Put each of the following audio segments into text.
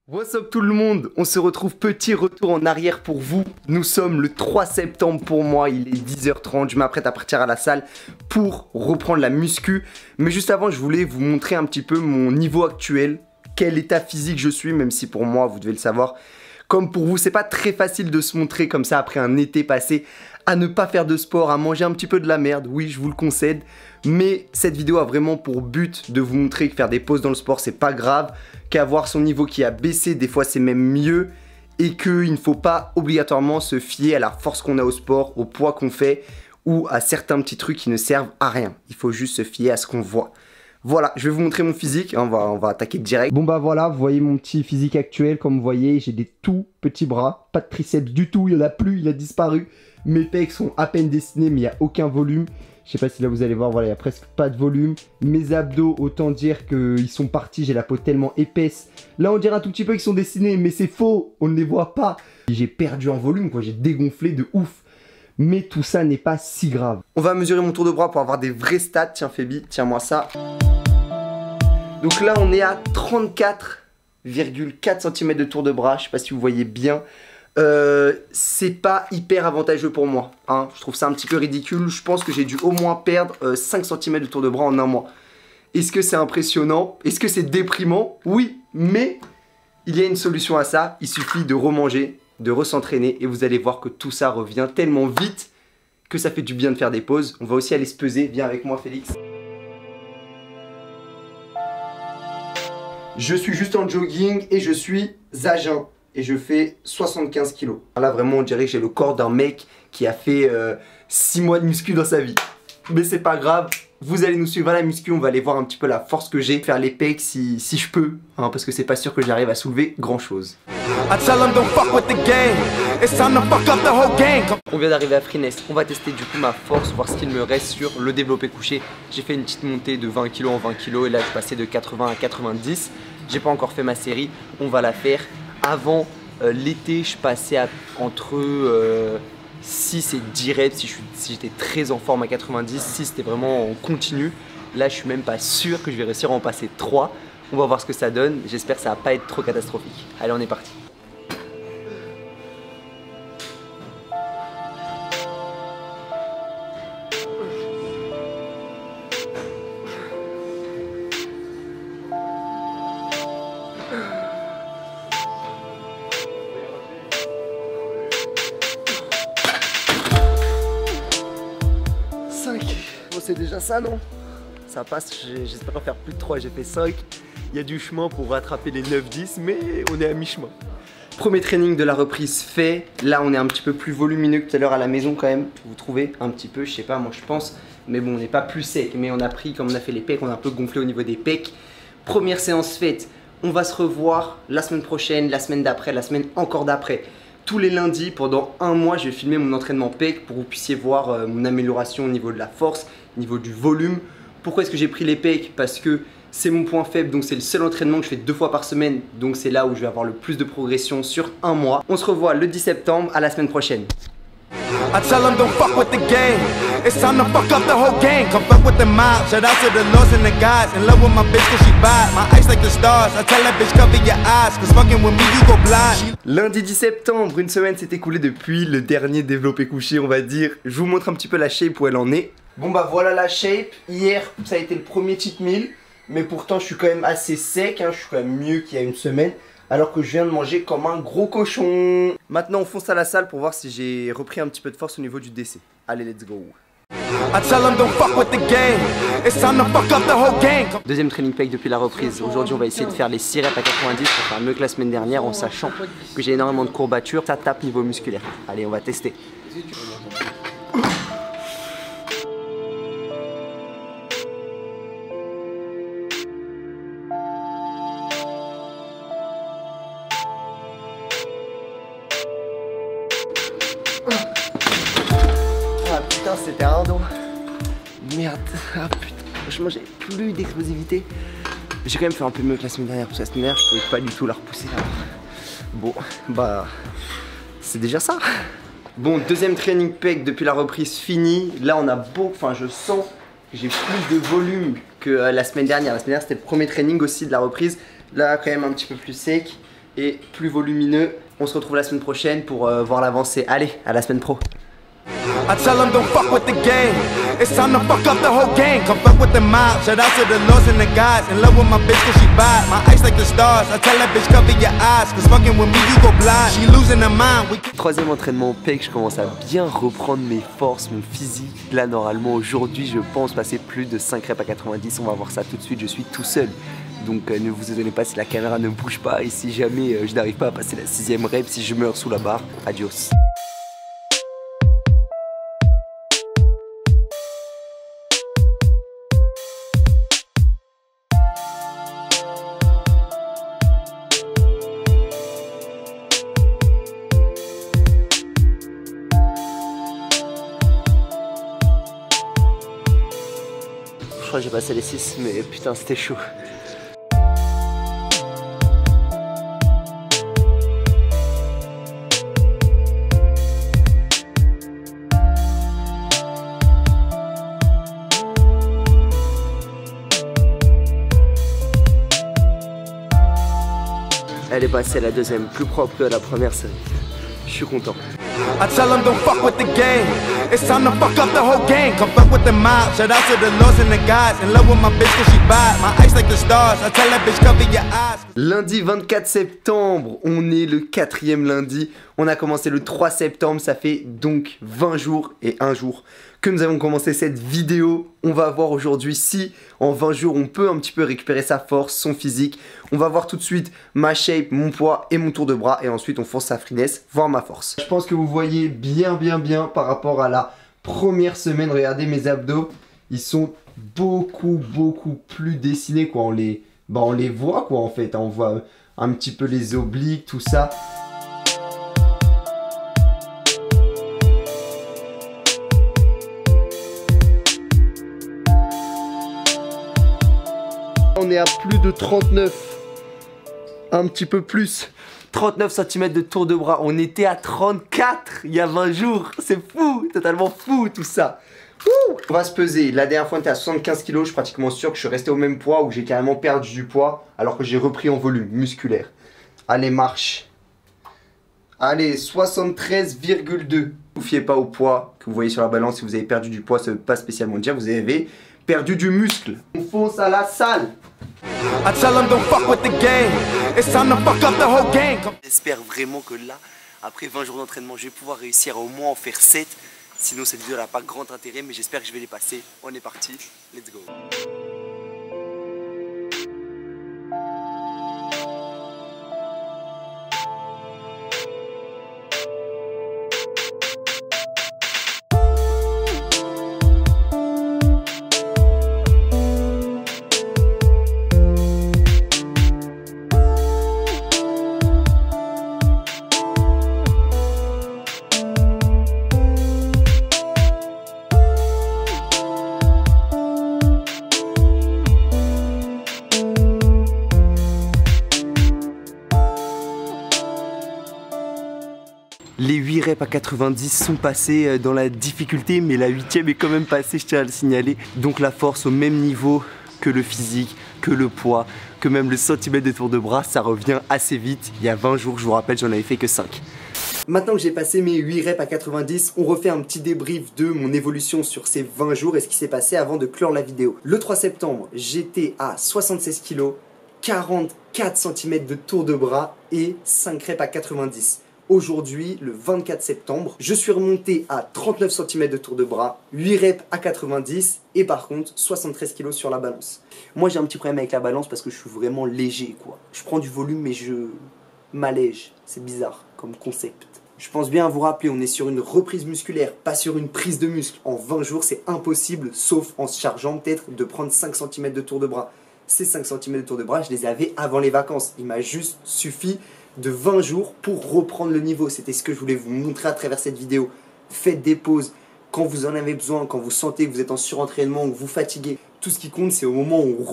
What's up tout le monde, on se retrouve, petit retour en arrière pour vous. Nous sommes le 3 septembre pour moi, il est 10h30, je m'apprête à partir à la salle pour reprendre la muscu. Mais juste avant, je voulais vous montrer un petit peu mon niveau actuel, quel état physique je suis, même si pour moi, vous devez le savoir. Comme pour vous, c'est pas très facile de se montrer comme ça après un été passé à ne pas faire de sport, à manger un petit peu de la merde, oui, je vous le concède. Mais cette vidéo a vraiment pour but de vous montrer que faire des pauses dans le sport, c'est pas grave, qu'avoir son niveau qui a baissé, des fois c'est même mieux, et qu'il ne faut pas obligatoirement se fier à la force qu'on a au sport, au poids qu'on fait, ou à certains petits trucs qui ne servent à rien. Il faut juste se fier à ce qu'on voit. Voilà, je vais vous montrer mon physique, on va attaquer direct. Bon bah voilà, vous voyez mon petit physique actuel, comme vous voyez, j'ai des tout petits bras, pas de triceps du tout, il n'y en a plus, il a disparu. Mes pecs sont à peine dessinés, mais il n'y a aucun volume. Je sais pas si là vous allez voir, voilà, il n'y a presque pas de volume. Mes abdos, autant dire qu'ils sont partis, j'ai la peau tellement épaisse. Là on dirait un tout petit peu qu'ils sont dessinés, mais c'est faux, on ne les voit pas. J'ai perdu en volume, quoi, j'ai dégonflé de ouf. Mais tout ça n'est pas si grave. On va mesurer mon tour de bras pour avoir des vrais stats. Tiens Fébi, tiens-moi ça. Donc là on est à 34,4 cm de tour de bras, je sais pas si vous voyez bien. C'est pas hyper avantageux pour moi, hein. Je trouve ça un petit peu ridicule. Je pense que j'ai dû au moins perdre 5 cm de tour de bras en un mois. Est-ce que c'est impressionnant? Est-ce que c'est déprimant? Oui, mais il y a une solution à ça. Il suffit de remanger, de re-s'entraîner et vous allez voir que tout ça revient tellement vite que ça fait du bien de faire des pauses. On va aussi aller se peser. Viens avec moi Félix. Je suis juste en jogging et je suis à jeun. Et je fais 75 kg. Là vraiment on dirait que j'ai le corps d'un mec qui a fait 6 mois de muscu dans sa vie. Mais c'est pas grave, vous allez nous suivre à la muscu, on va aller voir un petit peu la force que j'ai. Faire les pecs si je peux, hein, parce que c'est pas sûr que j'arrive à soulever grand chose. On vient d'arriver à Freenest, on va tester du coup ma force, voir ce qu'il me reste sur le développé couché. J'ai fait une petite montée de 20 kg en 20 kg et là je passais de 80 à 90. J'ai pas encore fait ma série, on va la faire. Avant l'été, je passais entre 6 et 10 reps si j'étais très en forme à 90. 6 c'était vraiment en continu. Là, je suis même pas sûr que je vais réussir à en passer 3. On va voir ce que ça donne. J'espère que ça va pas être trop catastrophique. Allez, on est parti. Bon, c'est déjà ça, non? Ça passe, j'espère en faire plus de 3, j'ai fait 5. Il y a du chemin pour rattraper les 9-10, mais on est à mi-chemin. Premier training de la reprise fait. Là, on est un petit peu plus volumineux que tout à l'heure à la maison quand même. Vous trouvez un petit peu, je sais pas, moi je pense. Mais bon, on n'est pas plus sec, mais on a pris, comme on a fait les pecs, on a un peu gonflé au niveau des pecs. Première séance faite. On va se revoir la semaine prochaine, la semaine d'après, la semaine encore d'après. Tous les lundis, pendant un mois, je vais filmer mon entraînement pec pour que vous puissiez voir mon amélioration au niveau de la force, au niveau du volume. Pourquoi est-ce que j'ai pris les pecs? Parce que c'est mon point faible, donc c'est le seul entraînement que je fais 2 fois par semaine. Donc c'est là où je vais avoir le plus de progression sur un mois. On se revoit le 10 septembre, à la semaine prochaine. I tell them don't fuck with the game. It's time to fuck up the whole game. Come fuck with the mob. Shout out to the lords and the gods. In love with my bitch cause she bad. My eyes like the stars. I tell that bitch cover your eyes. Cause fucking with me you go blind. Lundi 10 septembre, une semaine s'est écoulée depuis le dernier développé couché, on va dire. Je vous montre un petit peu la shape où elle en est. Bon bah voilà la shape. Hier, ça a été le premier cheat meal. Mais pourtant, je suis quand même assez sec. Hein. Je suis quand même mieux qu'il y a une semaine. Alors que je viens de manger comme un gros cochon. Maintenant on fonce à la salle pour voir si j'ai repris un petit peu de force au niveau du DC. Allez, let's go. Deuxième training pec depuis la reprise. Aujourd'hui on va essayer de faire les 6 reps à 90 pour faire mieux que la semaine dernière en sachant que j'ai énormément de courbatures. Ça tape niveau musculaire. Allez, on va tester. Ah putain, c'était un dos. Merde. Ah putain, franchement j'ai plus d'explosivité. J'ai quand même fait un peu mieux que la semaine dernière parce que la semaine dernière je pouvais pas du tout la repousser là. Bon, bah c'est déjà ça. Bon, deuxième training pec depuis la reprise fini. Là on a beau, enfin je sens que j'ai plus de volume que la semaine dernière. La semaine dernière c'était le premier training aussi de la reprise. Là quand même un petit peu plus sec. et plus volumineux. On se retrouve la semaine prochaine pour voir l'avancée. Allez, à la semaine pro. I tell them don't fuck with the game. It's time to fuck up the whole gang. Come fuck with the mob. Shout out to the lords and the gods. In love with my bitch cause she bad. My eyes like the stars. I tell that bitch cover your eyes. Cause fucking with me you go blind. She losing her mind. Troisième entraînement au pec, je commence à bien reprendre mes forces, mon physique. Là normalement aujourd'hui je pense passer plus de 5 reps à 90. On va voir ça tout de suite, je suis tout seul. Donc ne vous étonnez pas si la caméra ne bouge pas. Et si jamais je n'arrive pas à passer la 6ème rep, si je meurs sous la barre, adios. Je crois que j'ai passé les 6, mais putain c'était chaud. Elle est passée la deuxième, plus propre que la première, je suis content. I tell them don't fuck with the game. It's time to fuck up the whole gang. Come fuck with the mob. Shout out to the lords and the gods. In love with my bitch cause she bad. My eyes like the stars. I tell that bitch cover your eyes. Lundi 24 septembre, on est le 4e lundi. On a commencé le 3 septembre, ça fait donc 20 jours et 1 jour que nous avons commencé cette vidéo. On va voir aujourd'hui si en 20 jours on peut un petit peu récupérer sa force, son physique. On va voir tout de suite ma shape, mon poids et mon tour de bras. Et ensuite on fonce sa finesse, voir ma force. Je pense que vous voyez bien par rapport à la première semaine. Regardez mes abdos, ils sont beaucoup plus dessinés quoi. On les voit quoi en fait. On voit un petit peu les obliques, tout ça. On est à plus de 39, un petit peu plus, 39 cm de tour de bras. On était à 34 il y a 20 jours, c'est fou, totalement fou tout ça. On va se peser, la dernière fois on était à 75 kg, je suis pratiquement sûr que je suis resté au même poids ou j'ai carrément perdu du poids alors que j'ai repris en volume musculaire. Allez marche. Allez 73,2. Vous fiez pas au poids que vous voyez sur la balance. Si vous avez perdu du poids, ça veut pas spécialement dire que vous avez perdu du muscle. On fonce à la salle. J'espère vraiment que là, après 20 jours d'entraînement, je vais pouvoir réussir à au moins en faire 7. Sinon cette vidéo n'a pas grand intérêt, mais j'espère que je vais les passer. On est parti, let's go. Les 8 reps à 90 sont passés dans la difficulté, mais la 8ème est quand même passée, je tiens à le signaler. Donc la force au même niveau que le physique, que le poids, que même le centimètre de tour de bras, ça revient assez vite. Il y a 20 jours, je vous rappelle, j'en avais fait que 5. Maintenant que j'ai passé mes 8 reps à 90, on refait un petit débrief de mon évolution sur ces 20 jours et ce qui s'est passé avant de clore la vidéo. Le 3 septembre, j'étais à 76 kg, 44 cm de tour de bras et 5 reps à 90. Aujourd'hui, le 24 septembre, je suis remonté à 39 cm de tour de bras, 8 reps à 90 et par contre 73 kg sur la balance. Moi j'ai un petit problème avec la balance parce que je suis vraiment léger quoi. Je prends du volume mais je m'allège, c'est bizarre comme concept. Je pense bien à vous rappeler, on est sur une reprise musculaire, pas sur une prise de muscle. En 20 jours c'est impossible, sauf en se chargeant peut-être de prendre 5 cm de tour de bras. Ces 5 cm de tour de bras, je les avais avant les vacances. Il m'a juste suffi de 20 jours pour reprendre le niveau. C'était ce que je voulais vous montrer à travers cette vidéo. Faites des pauses quand vous en avez besoin, quand vous sentez que vous êtes en surentraînement ou que vous fatiguez. Tout ce qui compte, c'est au moment où on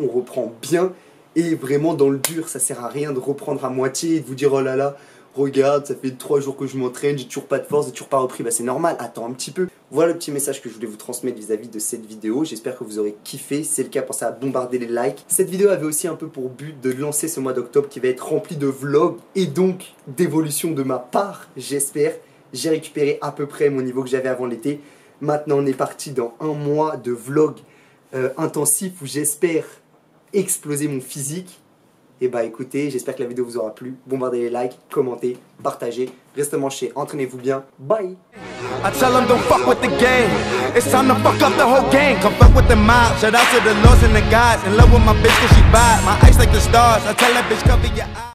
reprend bien et vraiment dans le dur. Ça sert à rien de reprendre à moitié et de vous dire oh là là, regarde, ça fait 3 jours que je m'entraîne, j'ai toujours pas de force, j'ai toujours pas repris. Bah c'est normal, attends un petit peu. Voilà le petit message que je voulais vous transmettre vis-à-vis de cette vidéo. J'espère que vous aurez kiffé. Si c'est le cas, pensez à bombarder les likes. Cette vidéo avait aussi un peu pour but de lancer ce mois d'octobre qui va être rempli de vlogs et donc d'évolution de ma part, j'espère. J'ai récupéré à peu près mon niveau que j'avais avant l'été. Maintenant on est parti dans un mois de vlogs intensifs où j'espère exploser mon physique. Et bah écoutez, j'espère que la vidéo vous aura plu. Bombardez les likes, commentez, partagez. Restez branchés, entraînez-vous bien. Bye. I tell them don't fuck with the game. It's time to fuck up the whole gang. Come fuck with the mob. Shout out to the lords and the gods. In love with my bitch cause she bad. My eyes like the stars. I tell that bitch cover your eyes.